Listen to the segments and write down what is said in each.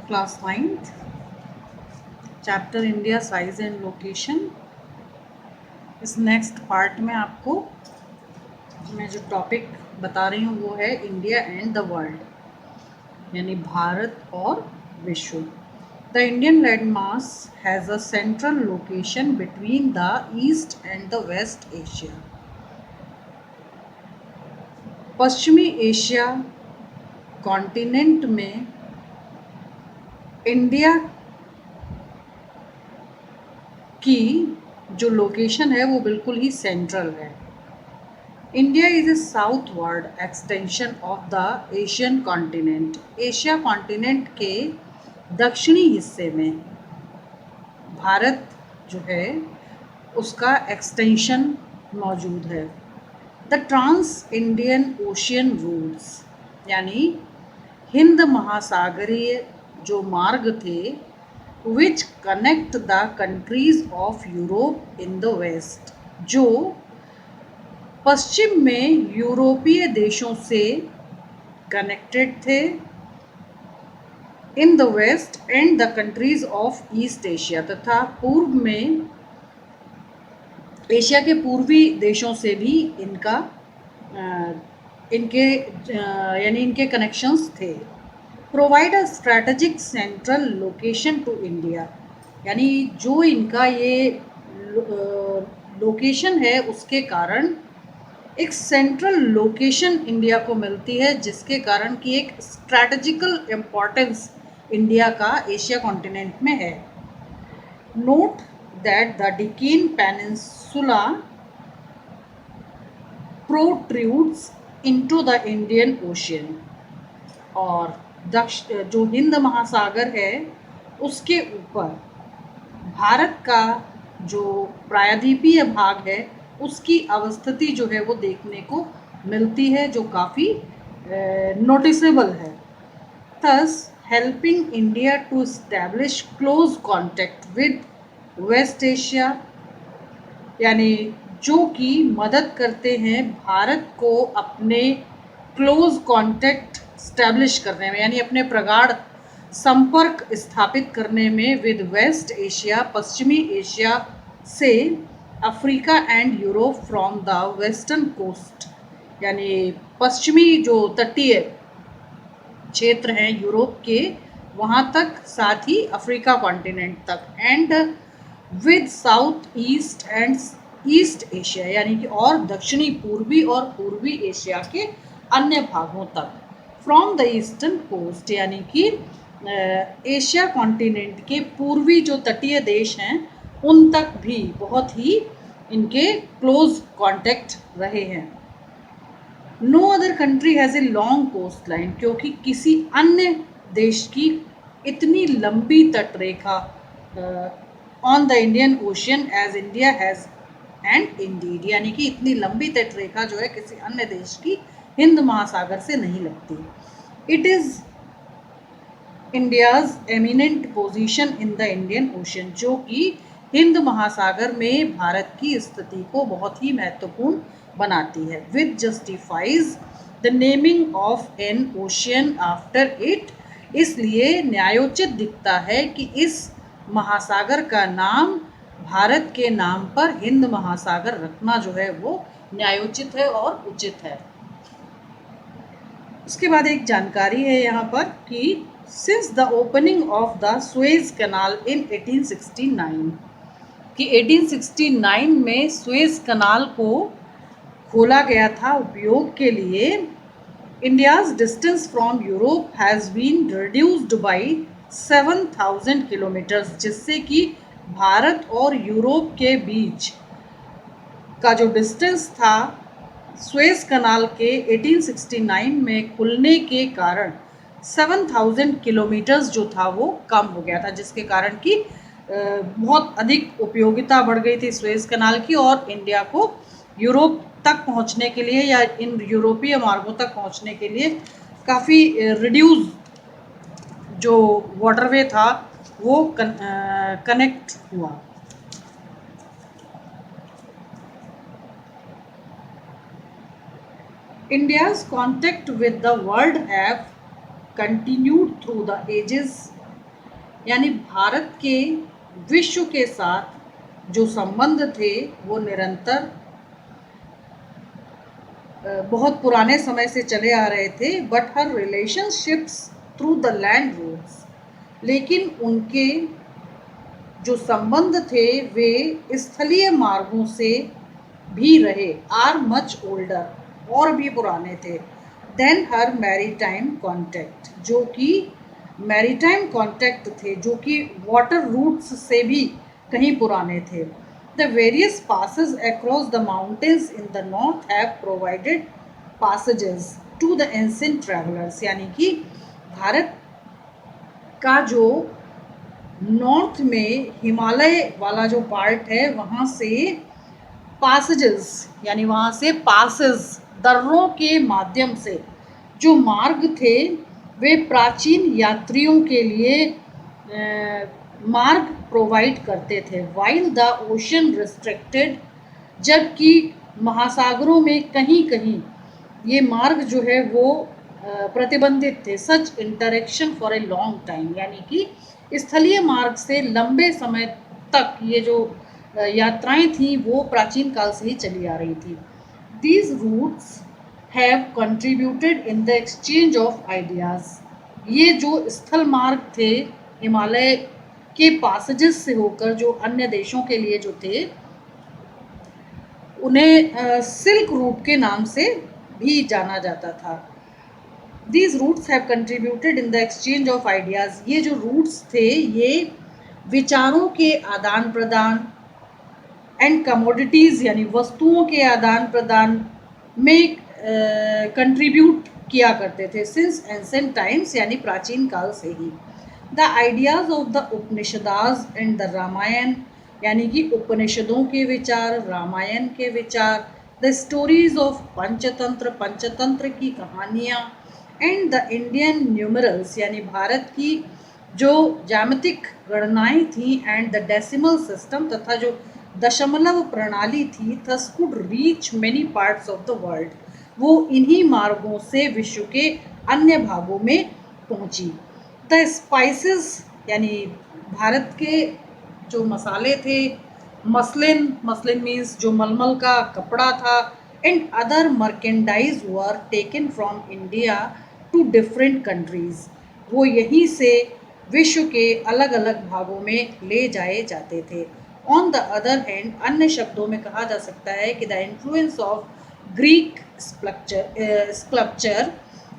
Class 9th chapter India size and location. इस next part में आपको मैं जो टॉपिक बता रही हूँ वो है इंडिया एंड द वर्ल्ड, यानी भारत और विश्व। The Indian land mass has a central location between the east and the West Asia. पश्चिमी एशिया कॉन्टिनेंट में इंडिया की जो लोकेशन है वो बिल्कुल ही सेंट्रल है। India is a southward extension of the Asian continent. Asia continent के दक्षिणी हिस्से में भारत जो है उसका एक्सटेंशन मौजूद है। The trans Indian Ocean routes, यानी हिंद महासागरीय जो मार्ग थे, which connect the countries of Europe in the west, जो पश्चिम में यूरोपीय देशों से कनेक्टेड थे, in the west and the countries of East Asia, तथा पूर्व में एशिया के पूर्वी देशों से भी इनके कनेक्शंस थे। Provide a strategic central location to India, यानी जो इनका ये लोकेशन है उसके कारण एक सेंट्रल लोकेशन इंडिया को मिलती है, जिसके कारण कि एक स्ट्रैटेजिकल इम्पॉर्टेंस इंडिया का एशिया कॉन्टिनेंट में है। Note that the Deccan peninsula protrudes into the Indian ocean, और जो हिंद महासागर है उसके ऊपर भारत का जो प्रायद्वीपीय भाग है उसकी अवस्थिति जो है वो देखने को मिलती है, जो काफ़ी नोटिसेबल है। Thus helping India to establish close contact with West Asia, यानी जो कि मदद करते हैं भारत को अपने क्लोज कॉन्टैक्ट स्टैब्लिश करने में, यानी अपने प्रगाढ़ संपर्क स्थापित करने में विद वेस्ट एशिया, पश्चिमी एशिया से Africa and Europe from the western coast, यानी पश्चिमी जो तटीय क्षेत्र हैं यूरोप के वहाँ तक, साथ ही अफ्रीका कॉन्टिनेंट तक, and with south east and east Asia, यानी कि और दक्षिणी पूर्वी और पूर्वी एशिया के अन्य भागों तक। फ्रॉम द ईस्टर्न कोस्ट, यानी कि एशिया कॉन्टिनेंट के पूर्वी जो तटीय देश हैं उन तक भी बहुत ही इनके क्लोज कांटेक्ट रहे हैं। No other country has a long coast line, क्योंकि किसी अन्य देश की इतनी लंबी तटरेखा on the Indian Ocean as India has and indeed, यानी कि इतनी लंबी तटरेखा जो है किसी अन्य देश की हिंद महासागर से नहीं लगती। It is India's eminent position in the Indian ocean, जो कि हिंद महासागर में भारत की स्थिति को बहुत ही महत्वपूर्ण बनाती है। Which justifies the naming of an ocean after it, इसलिए न्यायोचित दिखता है कि इस महासागर का नाम भारत के नाम पर हिंद महासागर रखना जो है वो न्यायोचित है और उचित है। उसके बाद एक जानकारी है यहाँ पर कि since the opening of the Suez canal in 1869, कि 1869 में सुएज कैनाल को खोला गया था उपयोग के लिए, India's distance from Europe has been reduced by 7000 kilometres, जिससे कि भारत और यूरोप के बीच का जो डिस्टेंस था सुएज कनाल के 1869 में खुलने के कारण 7000 किलोमीटर्स जो था वो कम हो गया था, जिसके कारण कि बहुत अधिक उपयोगिता बढ़ गई थी सुएज कनाल की, और इंडिया को यूरोप तक पहुंचने के लिए या इन यूरोपीय मार्गों तक पहुंचने के लिए काफ़ी रिड्यूस जो वाटरवे था वो कनेक्ट हुआ। India's contact with the world have continued through the ages यानी भारत के विश्व के साथ जो संबंध थे वो निरंतर बहुत पुराने समय से चले आ रहे थे, but their relationships through the land routes, लेकिन उनके जो संबंध थे वे स्थलीय मार्गों से भी रहे, आर मच ओल्डर, और भी पुराने थे, देन हर मैरीटाइम कॉन्टैक्ट, जो कि मैरीटाइम कॉन्टैक्ट थे, जो कि वाटर रूट्स से भी कहीं पुराने थे। The various passes across the mountains in the north have provided passages to the ancient travelers, यानी कि भारत का जो नॉर्थ में हिमालय वाला जो पार्ट है वहाँ से पासेजेस, यानी वहाँ से पासेस, दर्रों के माध्यम से जो मार्ग थे वे प्राचीन यात्रियों के लिए मार्ग प्रोवाइड करते थे। वाइल द ओशन रिस्ट्रिक्टेड, जबकि महासागरों में कहीं कहीं ये मार्ग जो है वो प्रतिबंधित थे। Such interaction for a long time, यानी कि स्थलीय मार्ग से लंबे समय तक ये जो यात्राएं थी वो प्राचीन काल से ही चली आ रही थी। These routes have contributed in the exchange of ideas, ये जो स्थल मार्ग थे हिमालय के पासेजेस से होकर जो अन्य देशों के लिए जो थे उन्हें सिल्क रूट के नाम से भी जाना जाता था। These routes have contributed in the exchange of ideas, ये जो रूट्स थे ये विचारों के आदान प्रदान एंड कमोडिटीज़, यानी वस्तुओं के आदान प्रदान में कंट्रीब्यूट किया करते थे सिंस एंसेंट टाइम्स, यानी प्राचीन काल से ही। The ideas of the Upanishads and the Ramayana, यानी कि उपनिषदों के विचार, रामायण के विचार, the stories of Panchatantra, Panchatantra की कहानियाँ, एंड द इंडियन न्यूमरल्स, यानी भारत की जो ज्यामितिक गणनाएं थी, एंड द डेसिमल सिस्टम, तथा जो दशमलव प्रणाली थी, thus could reach many parts of the world, वो इन्हीं मार्गों से विश्व के अन्य भागों में पहुंची। द स्पाइसेस, यानी भारत के जो मसाले थे, मसलिन, मसलिन मीन्स जो मलमल का कपड़ा था, and other merchandise were taken from India to different countries, वो यहीं से विश्व के अलग अलग भागों में ले जाए जाते थे। ऑन द अदर हैंड, अन्य शब्दों में कहा जा सकता है कि the influence of Greek sculpture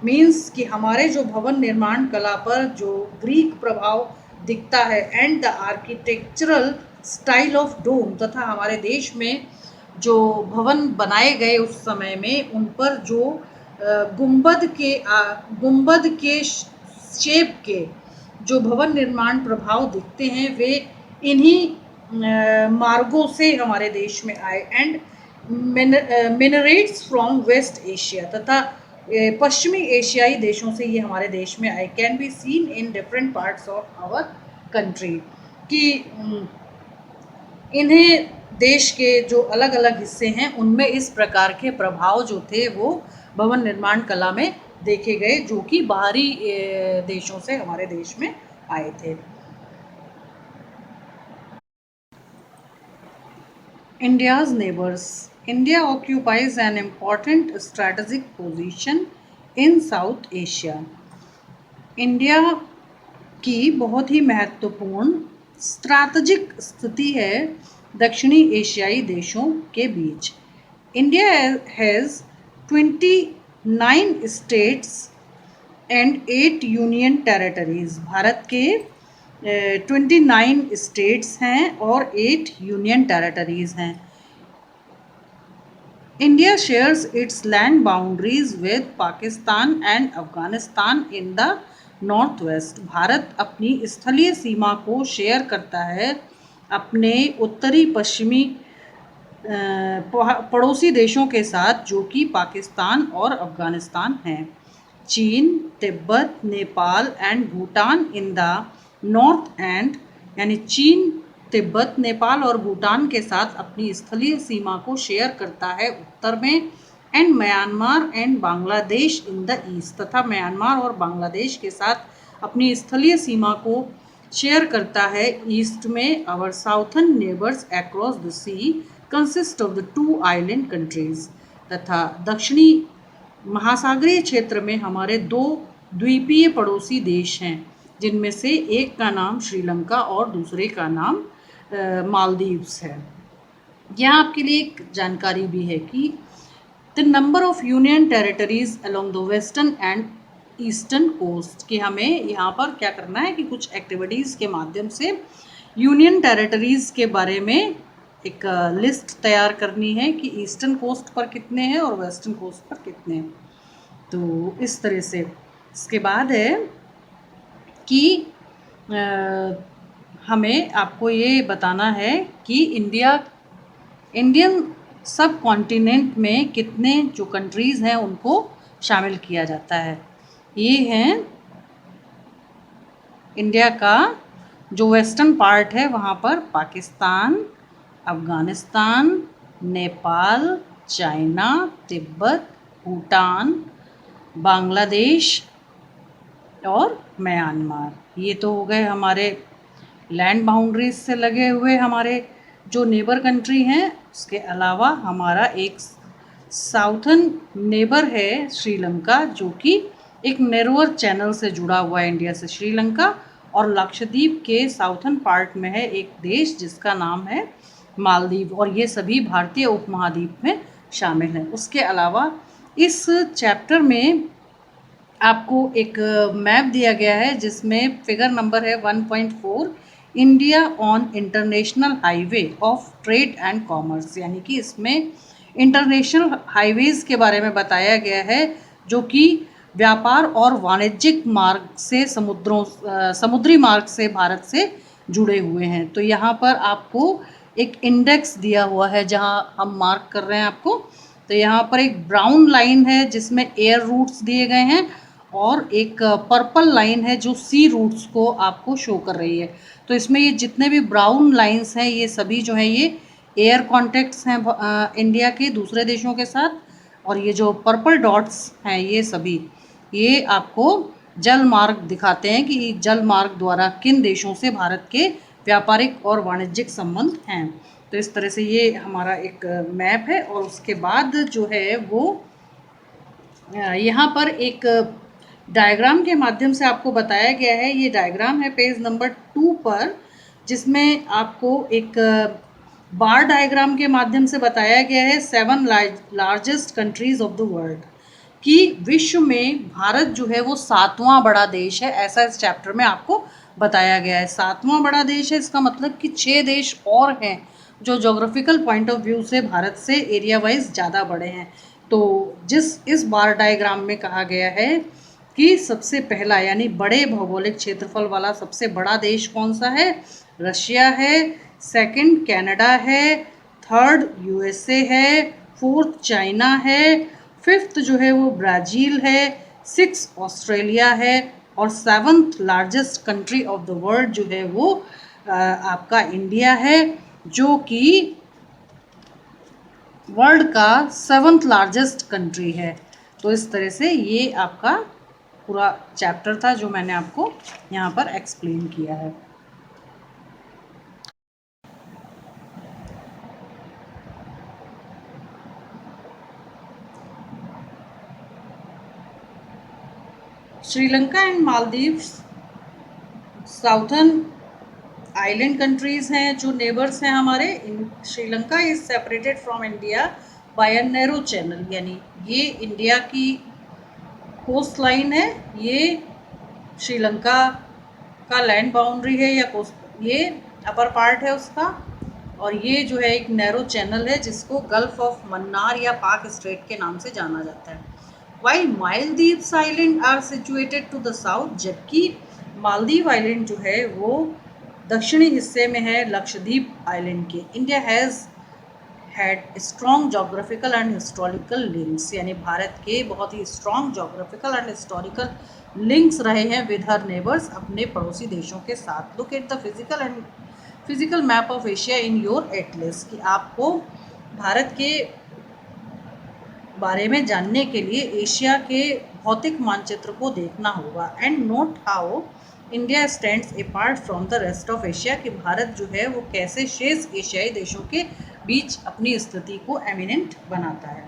means कि हमारे जो भवन निर्माण कला पर जो ग्रीक प्रभाव दिखता है, and the architectural style of dome, तथा हमारे देश में जो भवन बनाए गए उस समय में उन पर जो गुंबद के शेप के जो भवन निर्माण प्रभाव दिखते हैं वे इन्हीं मार्गों से हमारे देश में आए। And minarets from West Asia, तथा पश्चिमी एशियाई देशों से ये हमारे देश में आए। Can be seen in different parts of our country, कि इन्हें देश के जो अलग अलग हिस्से हैं उनमें इस प्रकार के प्रभाव जो थे वो भवन निर्माण कला में देखे गए, जो कि बाहरी देशों से हमारे देश में आए थे। India's neighbors. India occupies an important strategic position in South Asia. India की बहुत ही महत्वपूर्ण स्ट्रैटेजिक स्थिति है दक्षिणी एशियाई देशों के बीच। India has 29 states and 8 union territories. Bharat के 29 स्टेट्स हैं और 8 यूनियन टेरिटरीज हैं। India shares its land boundaries with Pakistan and Afghanistan in the north west. Bharat अपनी स्थलीय सीमा को शेयर करता है अपने उत्तरी पश्चिमी पड़ोसी देशों के साथ, जो कि पाकिस्तान और अफगानिस्तान हैं। चीन, Tibet, Nepal and Bhutan in the north and, यानी चीन, तिब्बत, नेपाल और भूटान के साथ अपनी स्थलीय सीमा को शेयर करता है उत्तर में। And Myanmar and Bangladesh in the east, तथा म्यांमार और बांग्लादेश के साथ अपनी स्थलीय सीमा को शेयर करता है ईस्ट में। Our southern neighbours across the sea consist of the 2 island countries. तथा दक्षिणी महासागरीय क्षेत्र में हमारे 2 द्वीपीय पड़ोसी देश हैं, जिनमें से एक का नाम श्रीलंका और दूसरे का नाम मालदीव्स है। यहाँ आपके लिए एक जानकारी भी है कि the number of union territories along the western and eastern coast, कि हमें यहाँ पर क्या करना है कि कुछ एक्टिविटीज़ के माध्यम से यूनियन टेरिटरीज़ के बारे में एक लिस्ट तैयार करनी है कि ईस्टर्न कोस्ट पर कितने हैं और वेस्टर्न कोस्ट पर कितने हैं। तो इस तरह से इसके बाद है कि हमें आपको ये बताना है कि इंडियन सब कॉन्टिनेंट में कितने जो कंट्रीज़ हैं उनको शामिल किया जाता है। ये हैं इंडिया का जो वेस्टर्न पार्ट है, वहाँ पर पाकिस्तान, अफ़गानिस्तान, नेपाल, चाइना, तिब्बत, भूटान, बांग्लादेश और म्यांमार। ये तो हो गए हमारे लैंड बाउंड्रीज से लगे हुए हमारे जो नेबर कंट्री हैं। उसके अलावा हमारा एक साउथर्न नेबर है श्रीलंका, जो कि एक नैरोअर चैनल से जुड़ा हुआ है इंडिया से श्रीलंका, और लक्षद्वीप के साउथर्न पार्ट में है एक देश जिसका नाम है मालदीव, और ये सभी भारतीय उपमहाद्वीप में शामिल हैं। उसके अलावा इस चैप्टर में आपको एक मैप दिया गया है जिसमें फिगर नंबर है 1.4, India on international highway of trade and commerce, यानी कि इसमें इंटरनेशनल हाईवेज़ के बारे में बताया गया है जो कि व्यापार और वाणिज्यिक मार्ग से समुद्री मार्ग से भारत से जुड़े हुए हैं। तो यहाँ पर आपको एक इंडेक्स दिया हुआ है जहाँ हम मार्क कर रहे हैं आपको। तो यहाँ पर एक ब्राउन लाइन है जिसमें एयर रूट्स दिए गए हैं, और एक पर्पल लाइन है जो सी रूट्स को आपको शो कर रही है। तो इसमें ये जितने भी ब्राउन लाइंस हैं ये सभी जो है ये एयर कॉन्टैक्ट्स हैं इंडिया के दूसरे देशों के साथ, और ये जो पर्पल डॉट्स हैं ये सभी ये आपको जल मार्ग दिखाते हैं कि जल मार्ग द्वारा किन देशों से भारत के व्यापारिक और वाणिज्यिक संबंध हैं। तो इस तरह से ये हमारा एक मैप है। और उसके बाद जो है वो यहाँ पर एक डायग्राम के माध्यम से आपको बताया गया है। ये डायग्राम है पेज नंबर 2 पर, जिसमें आपको एक बार डायग्राम के माध्यम से बताया गया है 7 largest countries of the world, कि विश्व में भारत जो है वो 7वां बड़ा देश है, ऐसा इस चैप्टर में आपको बताया गया है। 7वां बड़ा देश है, इसका मतलब कि 6 देश और हैं जो जोग्राफिकल पॉइंट ऑफ व्यू से भारत से एरिया वाइज ज़्यादा बड़े हैं। तो इस बार डायग्राम में कहा गया है कि सबसे पहला यानी बड़े भौगोलिक क्षेत्रफल वाला सबसे बड़ा देश कौन सा है? रशिया है, सेकंड कनाडा है, थर्ड यूएसए है, फोर्थ चाइना है, फिफ्थ जो है वो ब्राज़ील है, 6 ऑस्ट्रेलिया है, और 7th largest country of the world जो है वो आपका इंडिया है, जो कि वर्ल्ड का 7th लार्जेस्ट कंट्री है। तो इस तरह से ये आपका पूरा चैप्टर था जो मैंने आपको यहाँ पर एक्सप्लेन किया है। Sri Lanka and Maldives southern island countries हैं जो नेबर्स हैं हमारे। Sri Lanka is separated from India by a narrow channel, यानी ये इंडिया की कोस्ट लाइन है, ये श्रीलंका का लैंड बाउंड्री है या कोस्ट, ये अपर पार्ट है उसका, और ये जो है एक नैरो चैनल है जिसको गल्फ ऑफ मन्नार या पाक स्ट्रेट के नाम से जाना जाता है। While Maldives island are situated to the south, जबकि मालदीव आइलैंड जो है वो दक्षिणी हिस्से में है लक्षद्वीप आइलैंड के। India has had strong geographical and historical links, यानी भारत के बहुत ही strong geographical and historical links रहे हैं विद हर नेबर्स, अपने पड़ोसी देशों के साथ। Look at the physical map of Asia in your Atlas, कि आपको भारत के बारे में जानने के लिए एशिया के भौतिक मानचित्र को देखना होगा and note how India stands apart from the rest of Asia, कि भारत जो है वो कैसे शेष एशियाई देशों के बीच अपनी स्थिति को एमिनेंट बनाता है।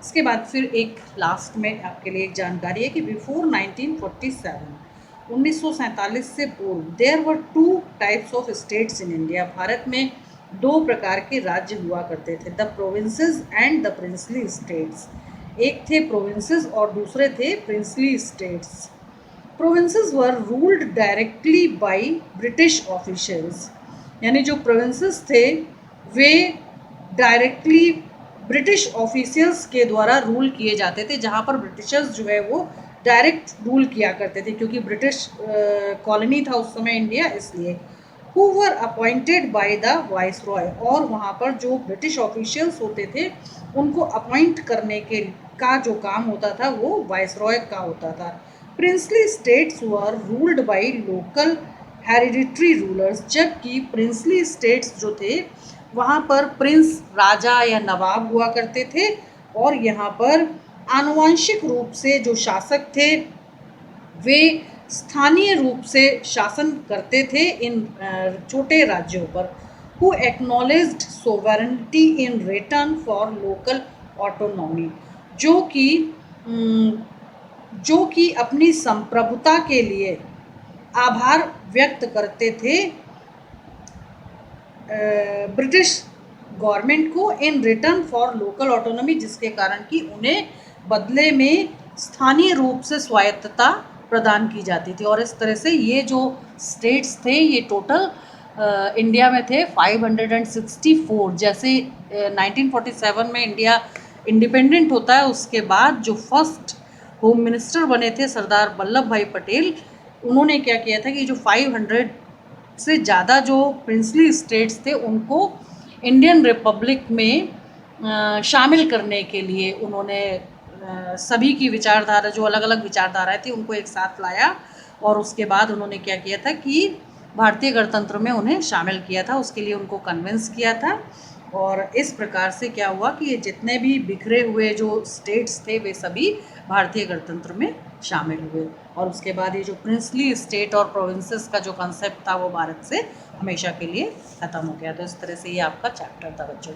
इसके बाद फिर एक लास्ट में आपके लिए एक जानकारी है कि बिफोर 1947 1947 से पूर्व there were 2 types of states in India, Bharat में 2 प्रकार के राज्य हुआ करते थे, the provinces and the princely states. एक थे प्रोविंसेस और दूसरे थे princely states. Provinces were ruled directly by British officials, यानी जो प्रोविंसेस थे वे डायरेक्टली ब्रिटिश ऑफिशियल्स के द्वारा रूल किए जाते थे, जहाँ पर ब्रिटिशर्स जो है वो डायरेक्ट रूल किया करते थे, क्योंकि ब्रिटिश कॉलोनी था उस समय इंडिया, इसलिए who were appointed by the viceroy, और वहाँ पर जो ब्रिटिश ऑफिशियल्स होते थे उनको अपॉइंट करने के का जो काम होता था वो वाइसरॉय का होता था। Princely states were ruled by local hereditary rulers, जबकि प्रिंसली स्टेट्स जो थे वहाँ पर प्रिंस, राजा या नवाब हुआ करते थे, और यहाँ पर आनुवंशिक रूप से जो शासक थे वे स्थानीय रूप से शासन करते थे इन छोटे राज्यों पर। Who acknowledged sovereignty in return for local autonomy, जो कि अपनी संप्रभुता के लिए आभार व्यक्त करते थे ब्रिटिश गवर्नमेंट को in return for local autonomy, जिसके कारण कि उन्हें बदले में स्थानीय रूप से स्वायत्तता प्रदान की जाती थी। और इस तरह से ये जो स्टेट्स थे ये टोटल इंडिया में थे 564। जैसे 1947 में इंडिया इंडिपेंडेंट होता है, उसके बाद जो फर्स्ट होम मिनिस्टर बने थे सरदार वल्लभ भाई पटेल, उन्होंने क्या किया था कि जो 500 से ज़्यादा जो प्रिंसली स्टेट्स थे उनको इंडियन रिपब्लिक में शामिल करने के लिए उन्होंने सभी की विचारधारा, जो अलग अलग विचारधाराएं थी, उनको एक साथ लाया, और उसके बाद उन्होंने क्या किया था कि भारतीय गणतंत्र में उन्हें शामिल किया था, उसके लिए उनको कन्विंस किया था। और इस प्रकार से क्या हुआ कि ये जितने भी बिखरे हुए जो स्टेट्स थे वे सभी भारतीय गणतंत्र में शामिल हुए, और उसके बाद ये जो प्रिंसली स्टेट और प्रोविंसेस का जो कंसेप्ट था वो भारत से हमेशा के लिए ख़त्म हो गया। तो इस तरह से ये आपका चैप्टर था बच्चों।